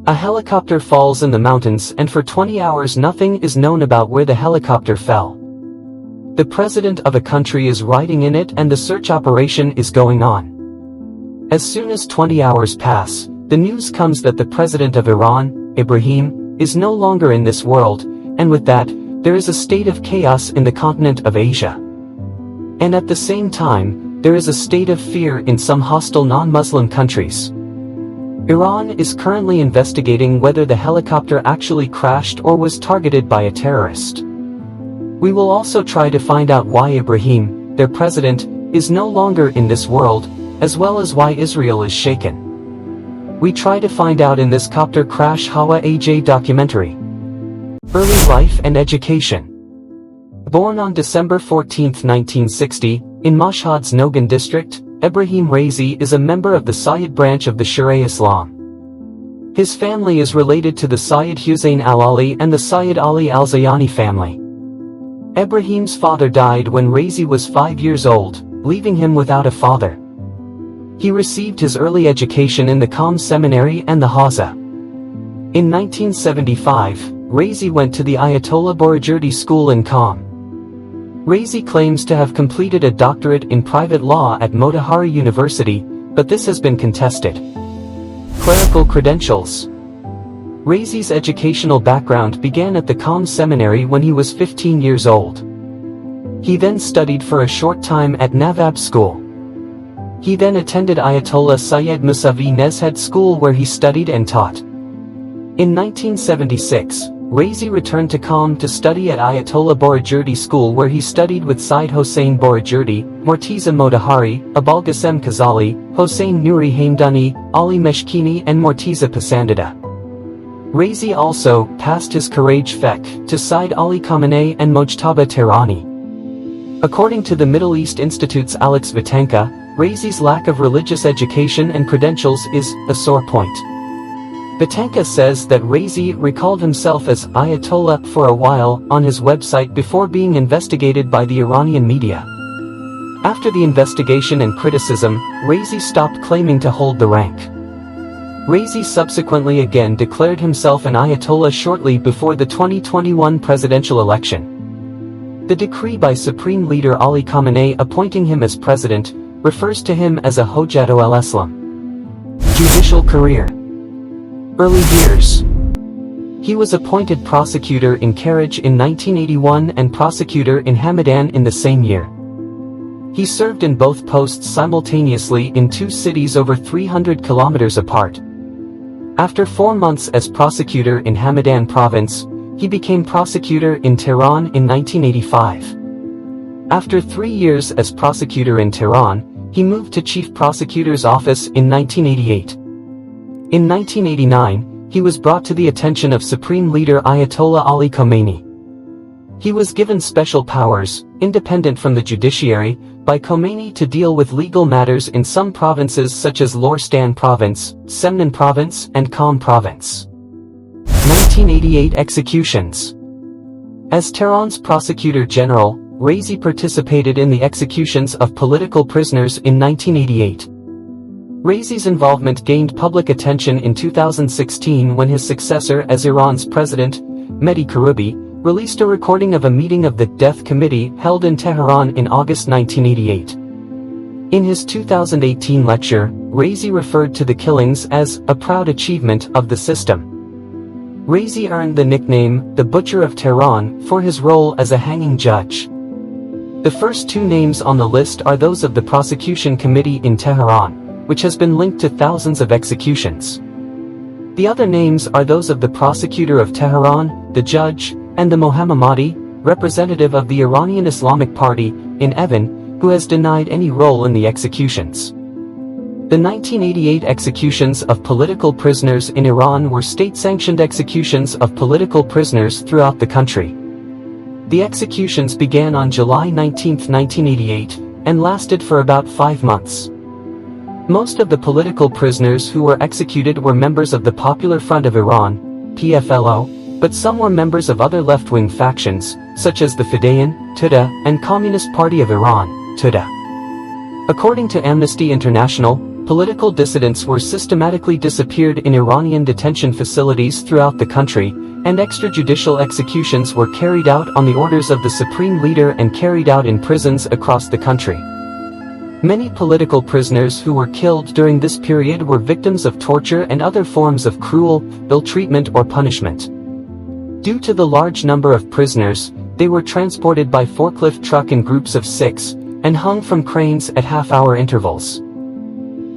A helicopter falls in the mountains, and for 20 hours nothing is known about where the helicopter fell. The president of a country is riding in it and the search operation is going on. As soon as 20 hours pass, the news comes that the president of Iran, Ebrahim, is no longer in this world, and with that, there is a state of chaos in the continent of Asia. And at the same time, there is a state of fear in some hostile non-Muslim countries. Iran is currently investigating whether the helicopter actually crashed or was targeted by a terrorist. We will also try to find out why Ebrahim, their president, is no longer in this world, as well as why Israel is shaken. We try to find out in this copter crash Hawa Aj documentary. Early life and education. Born on December 14, 1960, in Mashhad's Nogan district, Ebrahim Raisi is a member of the Sayyid branch of the Sharia Islam. His family is related to the Sayyid Hussein al-Ali and the Sayyid Ali al-Zayani family. Ebrahim's father died when Raisi was 5 years old, leaving him without a father. He received his early education in the Qom Seminary and the Hawza. In 1975, Raisi went to the Ayatollah Boroujerdi School in Qom. Raisi claims to have completed a doctorate in private law at Motihari University, but this has been contested. Clerical credentials. Raisi's educational background began at the Qom Seminary when he was 15 years old. He then studied for a short time at Nawab School. He then attended Ayatollah Sayyid Musavi Nezhed School where he studied and taught. In 1976, Raisi returned to Qom to study at Ayatollah Boroujerdi School where he studied with Sayyid Hossein Boroujerdi, Morteza Motahari, Abolghasem Khazali, Hossein Nuri Hamdani, Ali Meshkini and Morteza Pasandida. Raisi also passed his Courage Fek to Sayyid Ali Khamenei and Mojtaba Tehrani. According to the Middle East Institute's Alex Vitenka, Raisi's lack of religious education and credentials is a sore point. Vitenka says that Raisi recalled himself as Ayatollah for a while on his website before being investigated by the Iranian media. After the investigation and criticism, Raisi stopped claiming to hold the rank. Raisi subsequently again declared himself an Ayatollah shortly before the 2021 presidential election. The decree by Supreme Leader Ali Khamenei appointing him as president refers to him as a Hojjato al-Islam. Judicial career. Early years. He was appointed prosecutor in Karaj in 1981 and prosecutor in Hamadan in the same year. He served in both posts simultaneously in two cities over 300 kilometers apart. After 4 months as prosecutor in Hamadan province, he became prosecutor in Tehran in 1985. After 3 years as prosecutor in Tehran, he moved to chief prosecutor's office in 1988. In 1989, he was brought to the attention of Supreme Leader Ayatollah Ali Khamenei. He was given special powers, independent from the judiciary, by Khomeini to deal with legal matters in some provinces such as Lorestan Province, Semnan Province, and Qom Province. 1988 executions. As Tehran's Prosecutor General, Raisi participated in the executions of political prisoners in 1988. Raisi's involvement gained public attention in 2016 when his successor as Iran's president, Mehdi Karoubi, released a recording of a meeting of the Death Committee held in Tehran in August 1988. In his 2018 lecture, Raisi referred to the killings as a proud achievement of the system. Raisi earned the nickname the Butcher of Tehran for his role as a hanging judge. The first two names on the list are those of the prosecution committee in Tehran, which has been linked to thousands of executions. The other names are those of the prosecutor of Tehran, the judge, and the Mohammadi, representative of the Iranian Islamic Party, in Evan, who has denied any role in the executions. The 1988 executions of political prisoners in Iran were state-sanctioned executions of political prisoners throughout the country. The executions began on July 19, 1988, and lasted for about 5 months. Most of the political prisoners who were executed were members of the Popular Front of Iran, PFLO, but some were members of other left-wing factions, such as the Fedayeen, Tuda, and Communist Party of Iran, Tuda. According to Amnesty International, Political dissidents were systematically disappeared in Iranian detention facilities throughout the country, and extrajudicial executions were carried out on the orders of the supreme leader and carried out in prisons across the country. Many political prisoners who were killed during this period were victims of torture and other forms of cruel, ill-treatment or punishment. Due to the large number of prisoners, they were transported by forklift truck in groups of 6, and hung from cranes at half-hour intervals.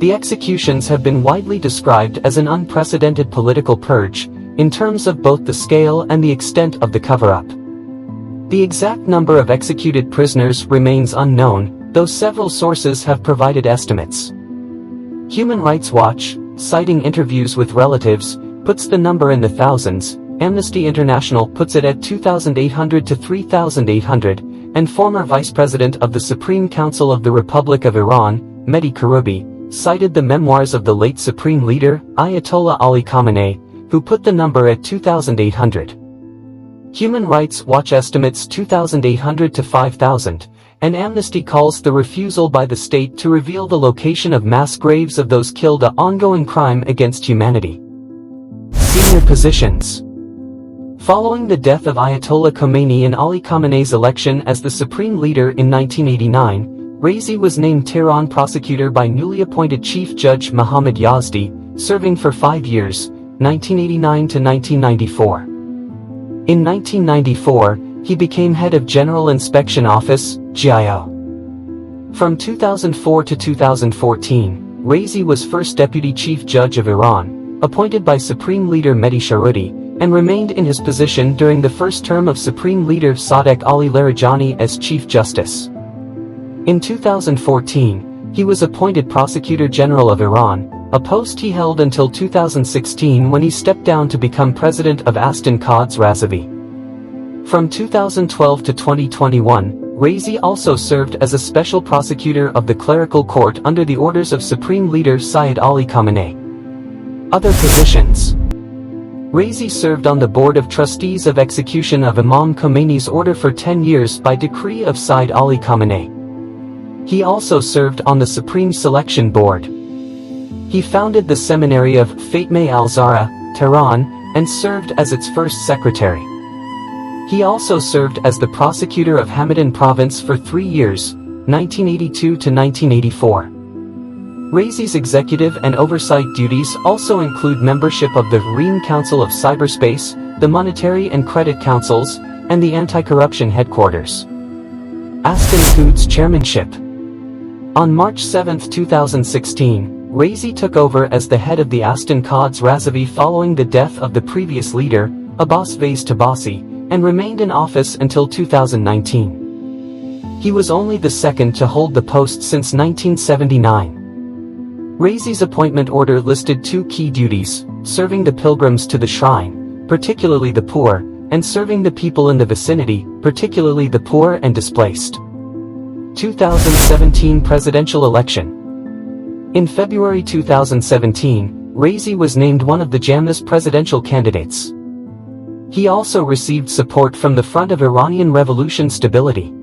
The executions have been widely described as an unprecedented political purge, in terms of both the scale and the extent of the cover-up. The exact number of executed prisoners remains unknown, though several sources have provided estimates. Human Rights Watch, citing interviews with relatives, puts the number in the thousands. Amnesty International puts it at 2,800 to 3,800, and former Vice President of the Supreme Council of the Republic of Iran, Mehdi Karoubi, cited the memoirs of the late Supreme Leader, Ayatollah Ali Khamenei, who put the number at 2,800. Human Rights Watch estimates 2,800 to 5,000, and Amnesty calls the refusal by the state to reveal the location of mass graves of those killed an ongoing crime against humanity. Senior positions. Following the death of Ayatollah Khomeini and Ali Khamenei's election as the supreme leader in 1989, Raisi was named Tehran prosecutor by newly appointed Chief Judge Mohammad Yazdi, serving for 5 years, 1989 to 1994. In 1994, he became head of General Inspection Office, GIO. From 2004 to 2014, Raisi was first Deputy Chief Judge of Iran, appointed by Supreme Leader Mehdi Sharoudi, and remained in his position during the first term of Supreme Leader Sadegh Ali Larijani as Chief Justice. In 2014, he was appointed Prosecutor General of Iran, a post he held until 2016 when he stepped down to become President of Aston Quds Razavi. From 2012 to 2021, Raisi also served as a special prosecutor of the clerical court under the orders of Supreme Leader Sayyid Ali Khamenei. Other positions. Raisi served on the Board of Trustees of Execution of Imam Khomeini's order for 10 years by decree of Sayyid Ali Khamenei. He also served on the Supreme Selection Board. He founded the Seminary of Fatmeh al-Zahra, Tehran, and served as its first secretary. He also served as the prosecutor of Hamadan province for 3 years, 1982 to 1984. Raisi's executive and oversight duties also include membership of the Ream Council of Cyberspace, the Monetary and Credit Councils, and the Anti-Corruption Headquarters. Aston Quds Chairmanship. On March 7, 2016, Raisi took over as the head of the Aston Quds Razavi following the death of the previous leader, Abbas Vaiz Tabasi, and remained in office until 2019. He was only the second to hold the post since 1979. Raisi's appointment order listed 2 key duties: serving the pilgrims to the shrine, particularly the poor, and serving the people in the vicinity, particularly the poor and displaced. 2017 presidential election. In February 2017, Raisi was named one of the Jamna's presidential candidates. He also received support from the Front of Iranian Revolution Stability.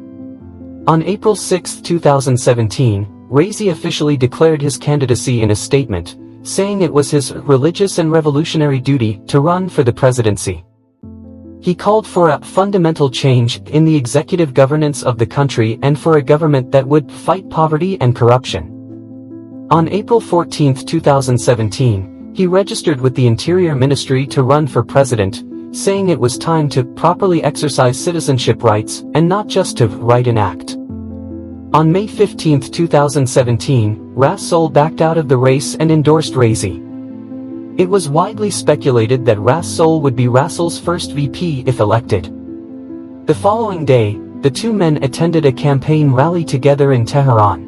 On April 6, 2017, Raisi officially declared his candidacy in a statement, saying it was his religious and revolutionary duty to run for the presidency. He called for a fundamental change in the executive governance of the country and for a government that would fight poverty and corruption. On April 14, 2017, he registered with the Interior Ministry to run for president, saying it was time to properly exercise citizenship rights and not just to write an act. On May 15, 2017, Ras Sol backed out of the race and endorsed Raisi. It was widely speculated that Ras Sol would be Rasol's first VP if elected. The following day, the two men attended a campaign rally together in Tehran.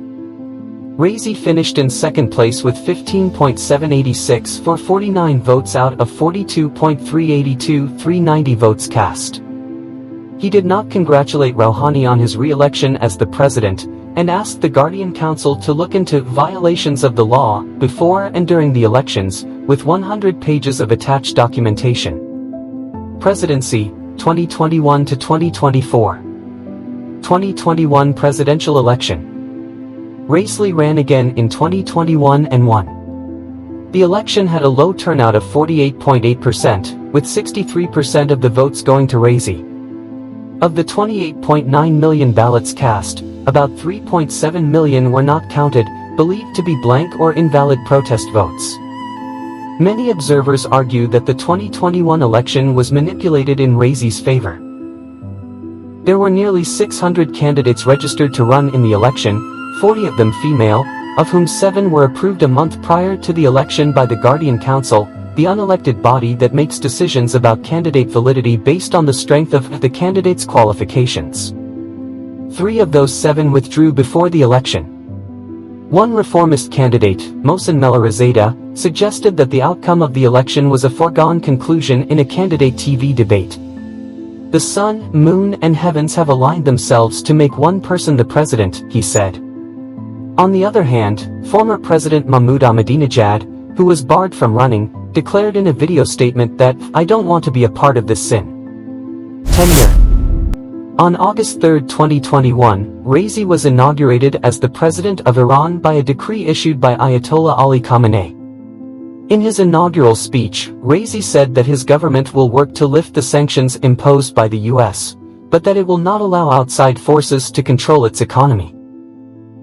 Raisi finished in second place with 15.786 for 49 votes out of 42.382,390 votes cast. He did not congratulate Rouhani on his re-election as the president, and asked the Guardian Council to look into violations of the law before and during the elections, with 100 pages of attached documentation. Presidency, 2021 to 2024. 2021 presidential election. Raisi ran again in 2021 and won. The election had a low turnout of 48.8%, with 63% of the votes going to Raisi. Of the 28.9 million ballots cast, about 3.7 million were not counted, believed to be blank or invalid protest votes. Many observers argue that the 2021 election was manipulated in Raisi's favor. There were nearly 600 candidates registered to run in the election, 40 of them female, of whom 7 were approved a month prior to the election by the Guardian Council, the unelected body that makes decisions about candidate validity based on the strength of the candidate's qualifications. 3 of those 7 withdrew before the election. One reformist candidate, Mohsen Melarizada, suggested that the outcome of the election was a foregone conclusion in a candidate TV debate. The sun, moon, and heavens have aligned themselves to make one person the president, he said. On the other hand, former President Mahmoud Ahmadinejad, who was barred from running, declared in a video statement that, "I don't want to be a part of this sin." Tenure. On August 3, 2021, Raisi was inaugurated as the President of Iran by a decree issued by Ayatollah Ali Khamenei. In his inaugural speech, Raisi said that his government will work to lift the sanctions imposed by the US, but that it will not allow outside forces to control its economy.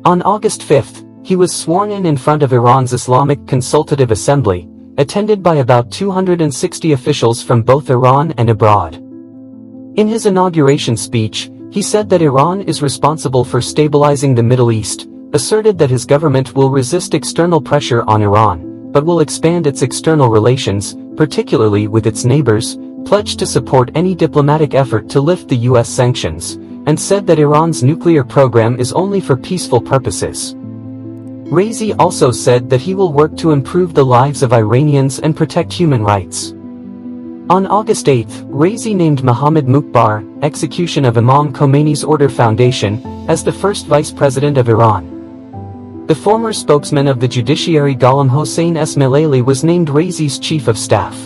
On August 5, he was sworn in front of Iran's Islamic Consultative Assembly, attended by about 260 officials from both Iran and abroad. In his inauguration speech, he said that Iran is responsible for stabilizing the Middle East, asserted that his government will resist external pressure on Iran, but will expand its external relations, particularly with its neighbors, pledged to support any diplomatic effort to lift the US sanctions, and said that Iran's nuclear program is only for peaceful purposes. Raisi also said that he will work to improve the lives of Iranians and protect human rights. On August 8, Raisi named Mohammad Mukhbar, execution of Imam Khomeini's Order Foundation, as the first vice president of Iran. The former spokesman of the judiciary Ghulam Hossein Esmaili was named Raisi's chief of staff.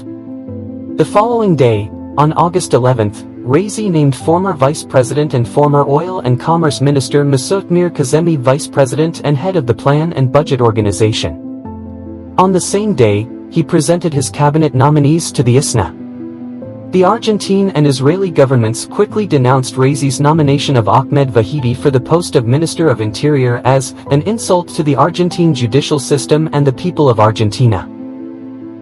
The following day, on August 11, Raisi named former vice president and former oil and commerce minister Masoud Mir Kazemi vice president and head of the Plan and Budget Organization. On the same day, he presented his cabinet nominees to the ISNA. The Argentine and Israeli governments quickly denounced Raisi's nomination of Ahmed Vahidi for the post of Minister of Interior as an insult to the Argentine judicial system and the people of Argentina.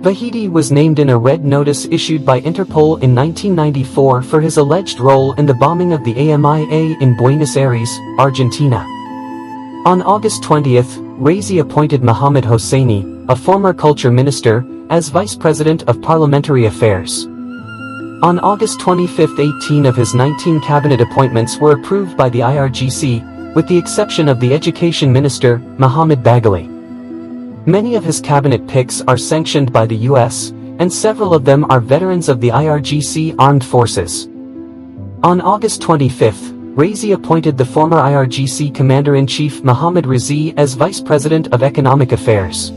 Vahidi was named in a red notice issued by Interpol in 1994 for his alleged role in the bombing of the AMIA in Buenos Aires, Argentina. On August 20, Raisi appointed Mohammad Hosseini, a former culture minister, as vice president of parliamentary affairs. On August 25, 18 of his 19 cabinet appointments were approved by the IRGC, with the exception of the education minister, Mohammad Baghali. Many of his cabinet picks are sanctioned by the US, and several of them are veterans of the IRGC armed forces. On August 25, Raisi appointed the former IRGC Commander-in-Chief Mohammad Raisi as Vice President of Economic Affairs.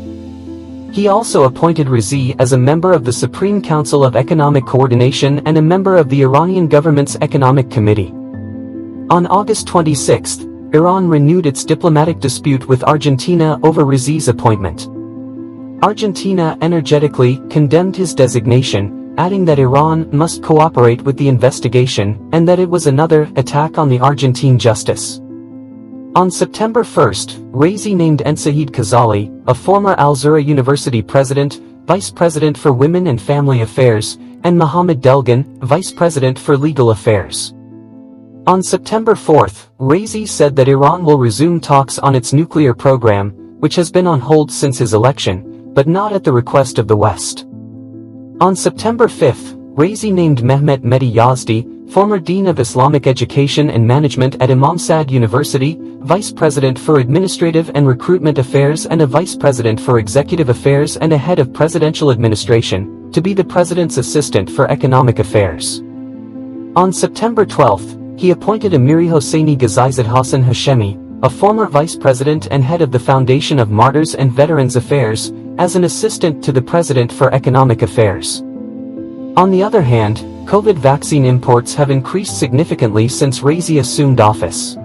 He also appointed Raisi as a member of the Supreme Council of Economic Coordination and a member of the Iranian government's Economic Committee. On August 26, Iran renewed its diplomatic dispute with Argentina over Raisi's appointment. Argentina energetically condemned his designation, adding that Iran must cooperate with the investigation and that it was another attack on the Argentine justice. On September 1, Raisi named Ensaid Khazali, a former Al-Zura University president, vice president for Women and Family Affairs, and Mohammad Delgan, vice president for Legal Affairs. On September 4, Raisi said that Iran will resume talks on its nuclear program, which has been on hold since his election, but not at the request of the West. On September 5, Raisi named Mehmet Mehdi Yazdi, former Dean of Islamic Education and Management at Imam Saad University, Vice President for Administrative and Recruitment Affairs and a Vice President for Executive Affairs and a Head of Presidential Administration, to be the President's Assistant for Economic Affairs. On September 12, he appointed Amiri Hosseini Ghazizad Hassan Hashemi, a former Vice President and Head of the Foundation of Martyrs and Veterans Affairs, as an Assistant to the President for Economic Affairs. On the other hand, COVID vaccine imports have increased significantly since Raisi assumed office.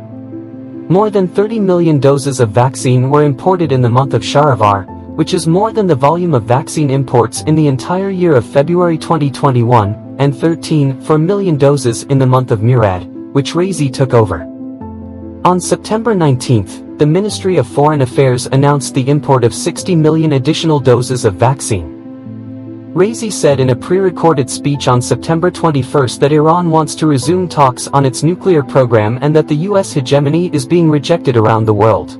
More than 30 million doses of vaccine were imported in the month of Shahrivar, which is more than the volume of vaccine imports in the entire year of February 2021, and 13.4 million doses in the month of Murad, which Raisi took over. On September 19, the Ministry of Foreign Affairs announced the import of 60 million additional doses of vaccine. Raisi said in a pre-recorded speech on September 21 that Iran wants to resume talks on its nuclear program and that the U.S. hegemony is being rejected around the world.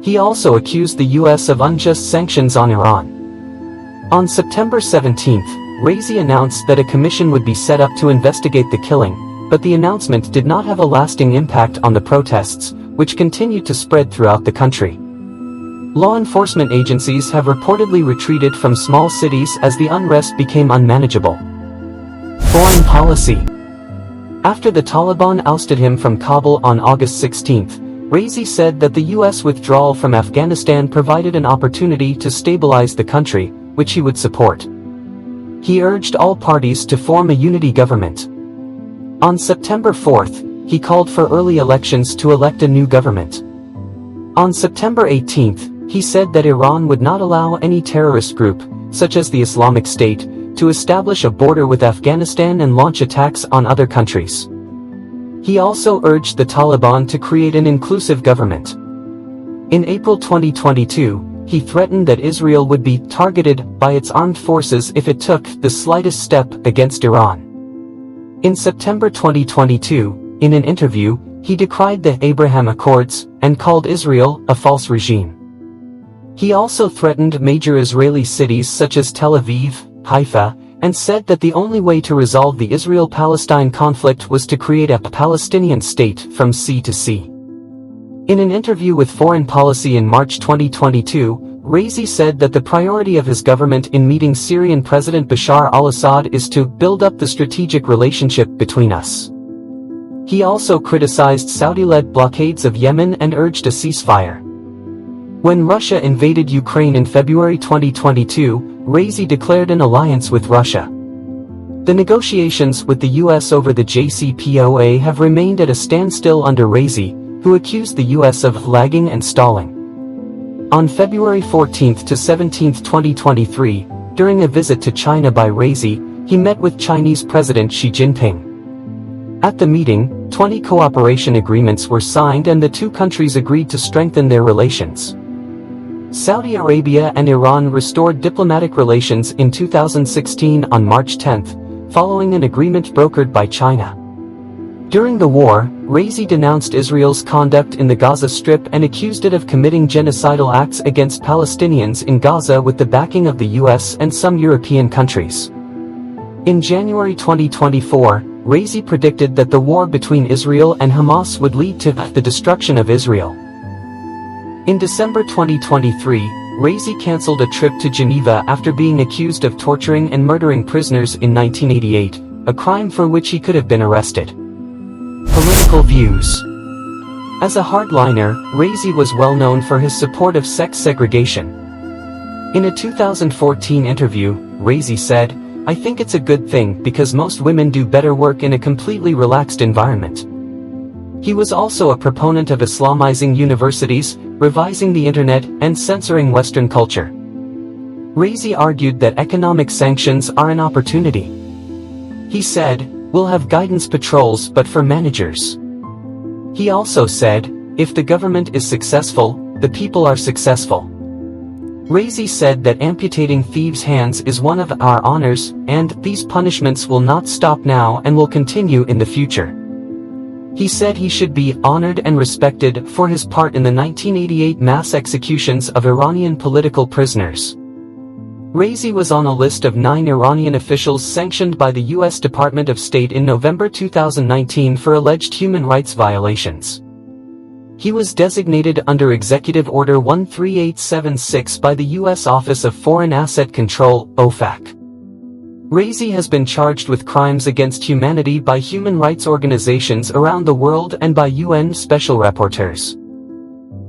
He also accused the U.S. of unjust sanctions on Iran. On September 17, Raisi announced that a commission would be set up to investigate the killing, but the announcement did not have a lasting impact on the protests, which continued to spread throughout the country. Law enforcement agencies have reportedly retreated from small cities as the unrest became unmanageable. Foreign policy. After the Taliban ousted him from Kabul on August 16, Raisi said that the U.S. withdrawal from Afghanistan provided an opportunity to stabilize the country, which he would support. He urged all parties to form a unity government. On September 4, he called for early elections to elect a new government. On September 18, he said that Iran would not allow any terrorist group, such as the Islamic State, to establish a border with Afghanistan and launch attacks on other countries. He also urged the Taliban to create an inclusive government. In April 2022, he threatened that Israel would be targeted by its armed forces if it took the slightest step against Iran. In September 2022, in an interview, he decried the Abraham Accords and called Israel a false regime. He also threatened major Israeli cities such as Tel Aviv, Haifa, and said that the only way to resolve the Israel-Palestine conflict was to create a Palestinian state from sea to sea. In an interview with Foreign Policy in March 2022, Raisi said that the priority of his government in meeting Syrian President Bashar al-Assad is to build up the strategic relationship between us. He also criticized Saudi-led blockades of Yemen and urged a ceasefire. When Russia invaded Ukraine in February 2022, Raisi declared an alliance with Russia. The negotiations with the U.S. over the JCPOA have remained at a standstill under Raisi, who accused the U.S. of lagging and stalling. On February 14 to 17, 2023, during a visit to China by Raisi, he met with Chinese President Xi Jinping. At the meeting, 20 cooperation agreements were signed and the two countries agreed to strengthen their relations. Saudi Arabia and Iran restored diplomatic relations in 2016 on March 10, following an agreement brokered by China. During the war, Raisi denounced Israel's conduct in the Gaza Strip and accused it of committing genocidal acts against Palestinians in Gaza with the backing of the US and some European countries. In January 2024, Raisi predicted that the war between Israel and Hamas would lead to the destruction of Israel. In December 2023, Raisi cancelled a trip to Geneva after being accused of torturing and murdering prisoners in 1988, a crime for which he could have been arrested. Political views. As a hardliner, Raisi was well known for his support of sex segregation. In a 2014 interview, Raisi said, "I think it's a good thing because most women do better work in a completely relaxed environment." He was also a proponent of Islamizing universities, revising the internet, and censoring Western culture. Raisi argued that economic sanctions are an opportunity. He said, "We'll have guidance patrols but for managers." He also said, "If the government is successful, the people are successful." Raisi said that amputating thieves' hands is one of our honors, and these punishments will not stop now and will continue in the future. He said he should be honored and respected for his part in the 1988 mass executions of Iranian political prisoners. Raisi was on a list of 9 Iranian officials sanctioned by the U.S. Department of State in November 2019 for alleged human rights violations. He was designated under Executive Order 13876 by the U.S. Office of Foreign Asset Control, OFAC. Raisi has been charged with crimes against humanity by human rights organizations around the world and by UN special rapporteurs.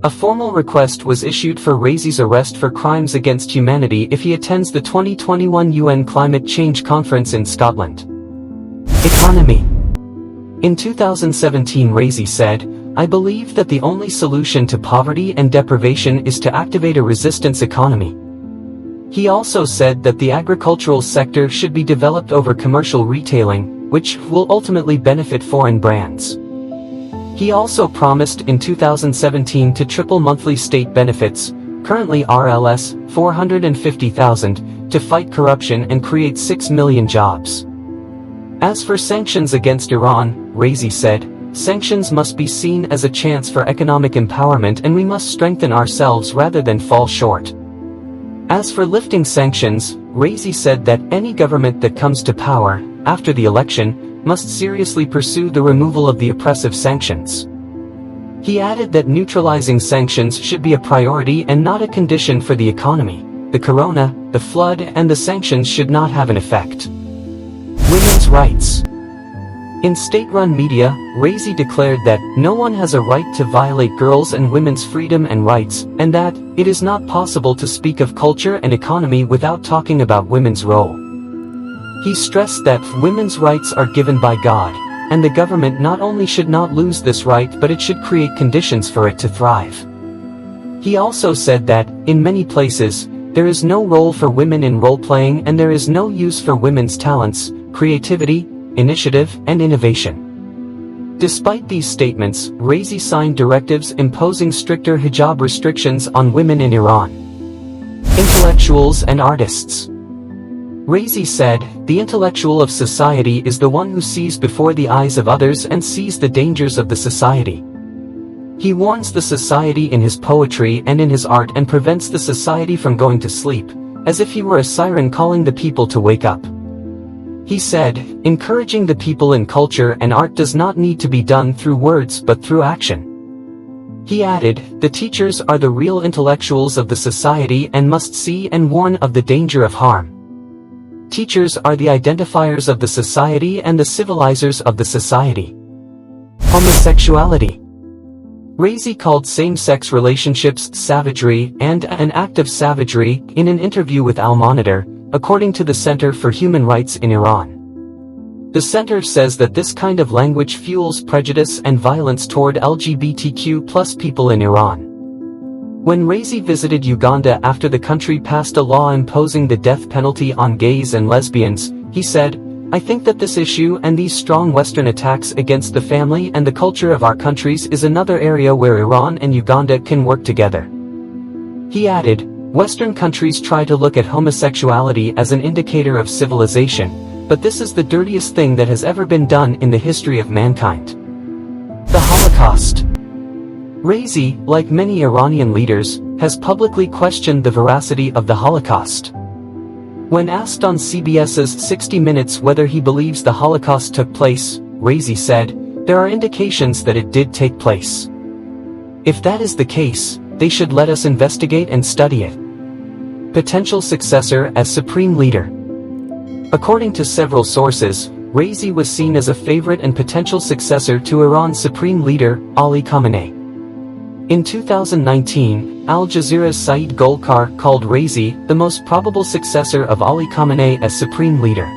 A formal request was issued for Raisi's arrest for crimes against humanity if he attends the 2021 UN Climate Change Conference in Scotland. Economy. In 2017, Raisi said, "I believe that the only solution to poverty and deprivation is to activate a resistance economy." He also said that the agricultural sector should be developed over commercial retailing, which will ultimately benefit foreign brands. He also promised in 2017 to triple monthly state benefits, currently RLS 450,000, to fight corruption and create 6 million jobs. As for sanctions against Iran, Raisi said, "Sanctions must be seen as a chance for economic empowerment, and we must strengthen ourselves rather than fall short." As for lifting sanctions, Raisi said that any government that comes to power after the election must seriously pursue the removal of the oppressive sanctions. He added that neutralizing sanctions should be a priority and not a condition for the economy. The corona, the flood, and the sanctions should not have an effect. Women's rights. In state-run media, Raisi declared that no one has a right to violate girls' and women's freedom and rights, and that it is not possible to speak of culture and economy without talking about women's role. He stressed that women's rights are given by God, and the government not only should not lose this right, but it should create conditions for it to thrive. He also said that, in many places, there is no role for women in role-playing, and there is no use for women's talents, creativity, initiative, and innovation. Despite these statements, Raisi signed directives imposing stricter hijab restrictions on women in Iran. Intellectuals and artists. Raisi said, "The intellectual of society is the one who sees before the eyes of others and sees the dangers of the society. He warns the society in his poetry and in his art and prevents the society from going to sleep, as if he were a siren calling the people to wake up." He said, "Encouraging the people in culture and art does not need to be done through words but through action." He added, "The teachers are the real intellectuals of the society and must see and warn of the danger of harm. Teachers are the identifiers of the society and the civilizers of the society." Homosexuality. Raisi called same-sex relationships savagery and an act of savagery in an interview with Al Monitor, according to the Center for Human Rights in Iran. The center says that this kind of language fuels prejudice and violence toward LGBTQ+ people in Iran. When Raisi visited Uganda after the country passed a law imposing the death penalty on gays and lesbians, he said, "I think that this issue and these strong Western attacks against the family and the culture of our countries is another area where Iran and Uganda can work together." He added, "Western countries try to look at homosexuality as an indicator of civilization, but this is the dirtiest thing that has ever been done in the history of mankind." The Holocaust. Raisi, like many Iranian leaders, has publicly questioned the veracity of the Holocaust. When asked on CBS's 60 Minutes whether he believes the Holocaust took place, Raisi said, "There are indications that it did take place. If that is the case, they should let us investigate and study it." Potential successor as Supreme Leader. According to several sources, Raisi was seen as a favorite and potential successor to Iran's Supreme Leader, Ali Khamenei. In 2019, Al Jazeera's Saeed Golkar called Raisi the most probable successor of Ali Khamenei as Supreme Leader.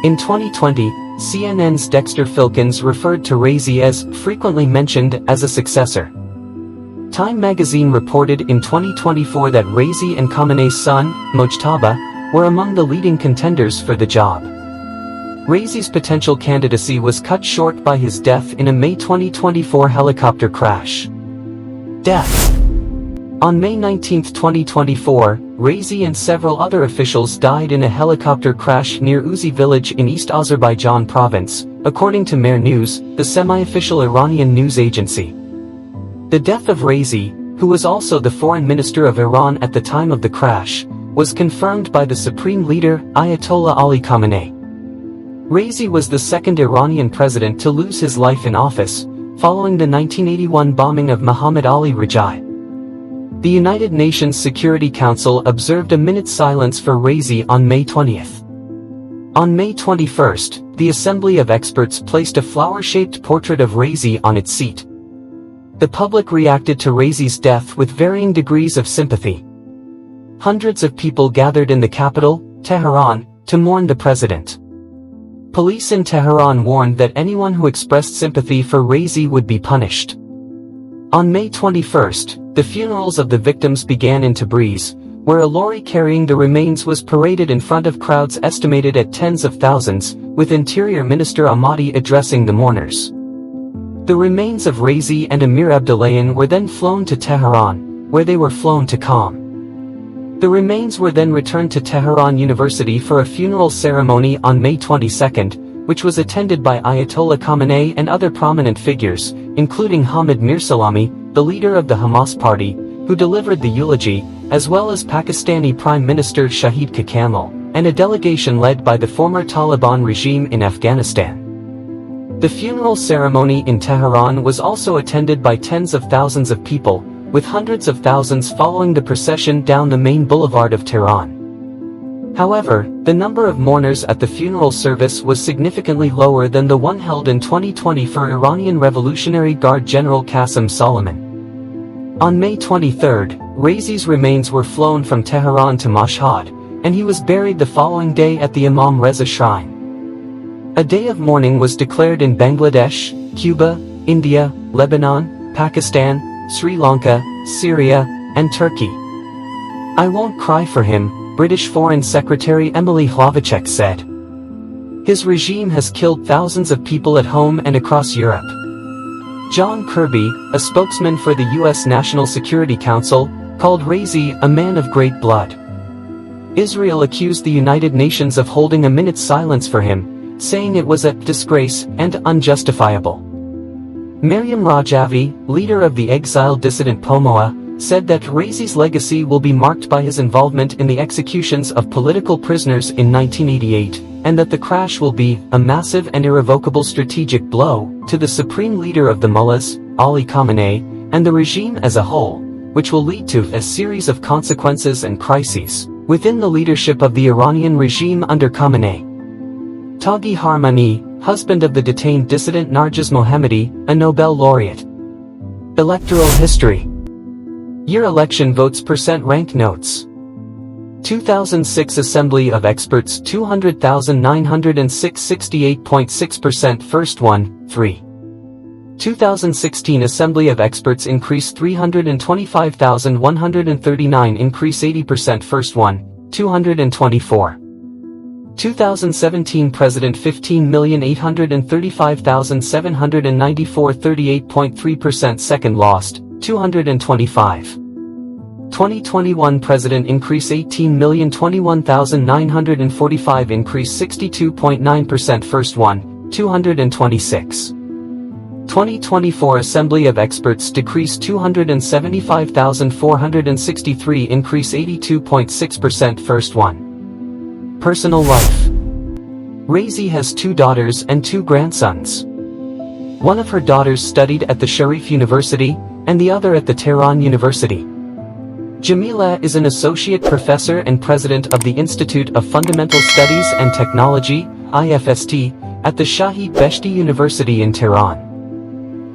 In 2020, CNN's Dexter Filkins referred to Raisi as frequently mentioned as a successor. Time magazine reported in 2024 that Raisi and Khamenei's son, Mojtaba, were among the leading contenders for the job. Raisi's potential candidacy was cut short by his death in a May 2024 helicopter crash. Death. On May 19, 2024, Raisi and several other officials died in a helicopter crash near Uzi village in East Azerbaijan province, according to Mer News, the semi-official Iranian news agency. The death of Raisi, who was also the foreign minister of Iran at the time of the crash, was confirmed by the Supreme Leader, Ayatollah Ali Khamenei. Raisi was the second Iranian president to lose his life in office, following the 1981 bombing of Muhammad Ali Rajai. The United Nations Security Council observed a minute's silence for Raisi on May 20th. On May 21st, the Assembly of Experts placed a flower-shaped portrait of Raisi on its seat. The public reacted to Raisi's death with varying degrees of sympathy. Hundreds of people gathered in the capital, Tehran, to mourn the president. Police in Tehran warned that anyone who expressed sympathy for Raisi would be punished. On May 21, the funerals of the victims began in Tabriz, where a lorry carrying the remains was paraded in front of crowds estimated at tens of thousands, with Interior Minister Ahmadi addressing the mourners. The remains of Raisi and Amir Abdullahian were then flown to Tehran, where they were flown to Qom. The remains were then returned to Tehran University for a funeral ceremony on May 22, which was attended by Ayatollah Khamenei and other prominent figures, including Hamid Mirsalami, the leader of the Hamas party, who delivered the eulogy, as well as Pakistani Prime Minister Shahid Kakamil, and a delegation led by the former Taliban regime in Afghanistan. The funeral ceremony in Tehran was also attended by tens of thousands of people, with hundreds of thousands following the procession down the main boulevard of Tehran. However, the number of mourners at the funeral service was significantly lower than the one held in 2020 for Iranian Revolutionary Guard General Qasem Soleimani. On May 23, Raisi's remains were flown from Tehran to Mashhad, and he was buried the following day at the Imam Reza Shrine. A day of mourning was declared in Bangladesh, Cuba, India, Lebanon, Pakistan, Sri Lanka, Syria, and Turkey. "I won't cry for him," British Foreign Secretary Emily Hlavacek said. "His regime has killed thousands of people at home and across Europe." John Kirby, a spokesman for the U.S. National Security Council, called Raisi a man of great blood. Israel accused the United Nations of holding a minute's silence for him, saying it was a disgrace and unjustifiable. Maryam Rajavi, leader of the exiled dissident Pomoa, said that Raisi's legacy will be marked by his involvement in the executions of political prisoners in 1988, and that the crash will be a massive and irrevocable strategic blow to the supreme leader of the mullahs, Ali Khamenei, and the regime as a whole, which will lead to a series of consequences and crises within the leadership of the Iranian regime under Khamenei. Taghi Harmani, husband of the detained dissident Narges Mohammadi, a Nobel laureate. Electoral history. Year election votes percent rank notes. 2006 Assembly of Experts 200,906 68.6% first 1, 3. 2016 Assembly of Experts increase 325,139 increase 80% first 1, 224. 2017 President 15,835,794 38.3% second lost, 225. 2021 President increase 18,021,945 increase 62.9% first 1, 226. 2024 Assembly of Experts decrease 275,463 increase 82.6% first 1. Personal life. Raisi has 2 daughters and 2 grandsons. One of her daughters studied at the Sharif University, and the other at the Tehran University. Jamila is an associate professor and president of the Institute of Fundamental Studies and Technology, IFST, at the Shahid Beheshti University in Tehran.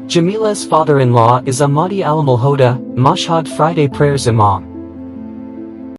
Jamila's father-in-law is Ahmadi Al-Mulhoda, Mashhad Friday Prayers Imam.